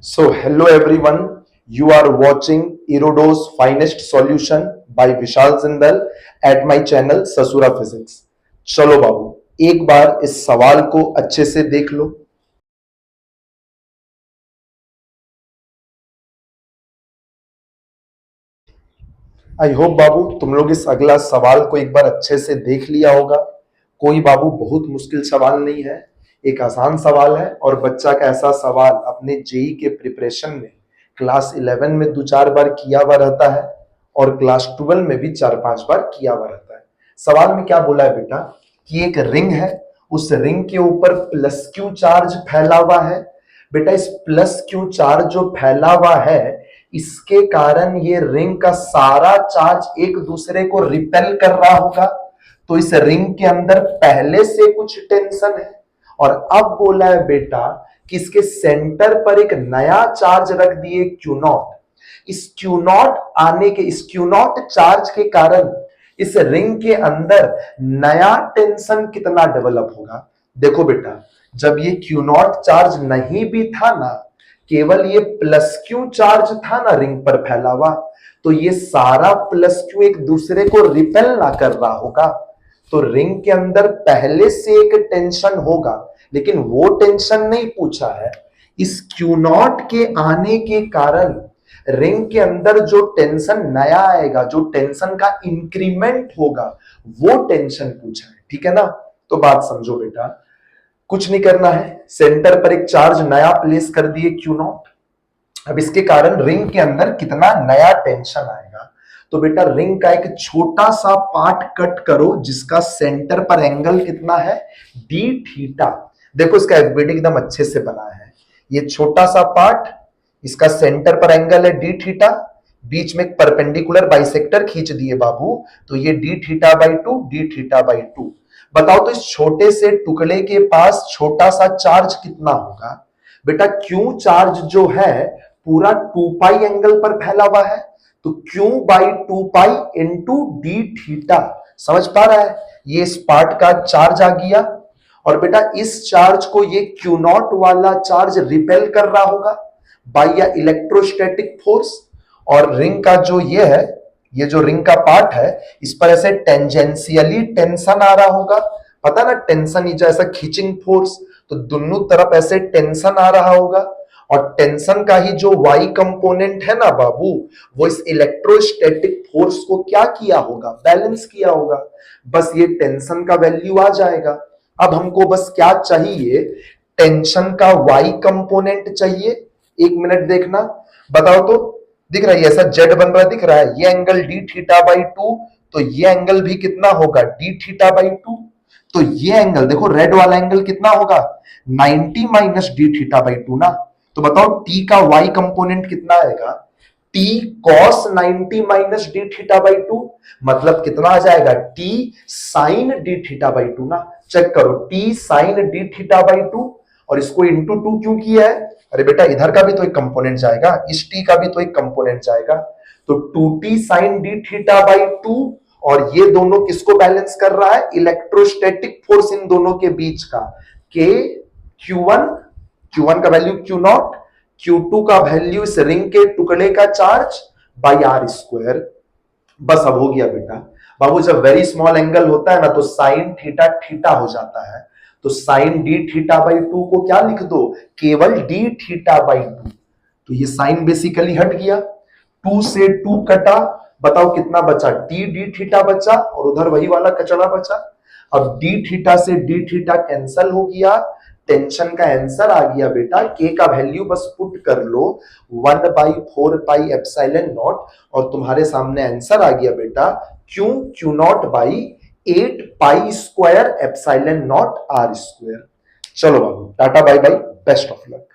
So, hello everyone. You are watching Erodo's Finest Solution by Vishal Zindal at my channel ससुरा physics. चलो बाबू एक बार इस सवाल को अच्छे से देख लो. आई होप बाबू तुम लोग इस अगला सवाल को एक बार अच्छे से देख लिया होगा. कोई बाबू बहुत मुश्किल सवाल नहीं है, एक आसान सवाल है और बच्चा का ऐसा सवाल अपने जेई के प्रिपरेशन में क्लास 11 में दो चार बार किया हुआ रहता है और क्लास 12 में भी चार पांच बार किया हुआ रहता है. सवाल में क्या बोला है बेटा कि एक रिंग है, उस रिंग के ऊपर प्लस क्यू चार्ज फैला हुआ है. बेटा इस प्लस क्यू चार्ज जो फैला हुआ है इसके कारण ये रिंग का सारा चार्ज एक दूसरे को रिपेल कर रहा होगा. तो इस रिंग के अंदर पहले से कुछ टेंशन है और अब बोला है बेटा कि इसके सेंटर पर एक नया चार्ज रख दिए क्यू नॉट. इस क्यू नॉट आने के इस क्यू नॉट चार्ज के कारण इस रिंग के अंदर नया टेंशन कितना डेवलप होगा. देखो बेटा जब ये क्यू नॉट चार्ज नहीं भी था ना, केवल ये प्लस क्यू चार्ज था ना रिंग पर फैला हुआ, तो ये सारा प्लस क्यू एक दूसरे को रिपेल ना कर रहा होगा. तो रिंग के अंदर पहले से एक टेंशन होगा, लेकिन वो टेंशन नहीं पूछा है. इस क्यू नॉट के आने के कारण रिंग के अंदर जो टेंशन नया आएगा, जो टेंशन का इंक्रीमेंट होगा, वो टेंशन पूछा है. ठीक है ना. तो बात समझो बेटा, कुछ नहीं करना है, सेंटर पर एक चार्ज नया प्लेस कर दिए क्यू नॉट. अब इसके कारण रिंग के अंदर कितना नया टेंशन आएगा. तो बेटा रिंग का एक छोटा सा पार्ट कट करो जिसका सेंटर पर एंगल कितना है डी थीटा. देखो इसका एफबीडी एकदम अच्छे से बना है. ये छोटा सा पार्ट, इसका सेंटर पर एंगल है डी थीटा, बीच में एक परपेंडिकुलर बाइसेक्टर खींच दिए बाबू, तो ये D theta by to, D theta by to. बताओ तो इस छोटे से टुकड़े के पास छोटा सा चार्ज कितना होगा. बेटा क्यू चार्ज जो है पूरा 2 पाई एंगल पर फैला हुआ है, तो Q by 2 pi into D theta. समझ पा रहा है, ये इस पार्ट का चार्ज आ गया. और बेटा इस चार्ज को ये क्यू नॉट वाला चार्ज रिपेल कर रहा होगा बाय इलेक्ट्रोस्टैटिक फोर्स. और रिंग का जो ये है, ये जो रिंग का पार्ट है, इस पर ऐसे टेंजेंशियली टेंशन आ रहा होगा. पता ना टेंशन ही जैसा खींचिंग फोर्स, तो दोनों तरफ ऐसे टेंशन आ रहा होगा. और टेंशन का ही जो वाई कंपोनेंट है ना बाबू, वो इस इलेक्ट्रोस्टैटिक फोर्स को क्या किया होगा, बैलेंस किया होगा. बस ये टेंशन का वैल्यू आ जाएगा. अब हमको बस क्या चाहिए, टेंशन का वाई कंपोनेंट चाहिए. एक मिनट देखना, बताओ तो. दिख रहा है ऐसा जेड बन रहा दिख रहा है, ये angle D theta by to, तो ये एंगल भी कितना होगा डी थीटा बाई टू. तो ये एंगल देखो रेड वाला एंगल कितना होगा 90 minus d theta by two ना. तो बताओ टी का वाई कंपोनेंट कितना आएगा, t cos 90 minus d theta by two, मतलब कितना आ जाएगा t sine d theta by two ना. चेक करो t sine d theta by two, और इसको इंटू टू क्यों किया है. अरे बेटा इधर का भी तो एक कंपोनेंट जाएगा, इस टी का भी तो एक कंपोनेंट जाएगा. तो 2t sine d theta by two, और ये दोनों किसको बैलेंस कर रहा है, इलेक्ट्रोस्टैटिक फोर्स इन दोनों के बीच का. के Q1, Q1 का वैल्यू Q नॉट, Q2 का वैल्यू इस रिंग के टुकड़े का चार्ज बाई आर स्क्वायर. बस अब हो गया बेटा. बाबू जब वेरी स्मॉल एंगल होता है ना तो साइन थीटा थीटा हो जाता है. तो sine d theta by two को क्या लिख दो, केवल डी थीटा बाई टू. तो ये साइन बेसिकली हट गया, 2 से 2 कटा. बताओ कितना बचा, टी डी थीटा बचा और उधर वही वाला कचड़ा बचा. अब डी थीटा से डी थीटा कैंसल हो गया, टेंशन का आंसर आ गया बेटा, के का वैल्यू बस पुट कर लो 1/4 पाई एप्सिलॉन नॉट, और तुम्हारे सामने आंसर आ गया बेटा q naught by 8 pi square epsilon naught r square. चलो बाबू tata bye bye, best of luck.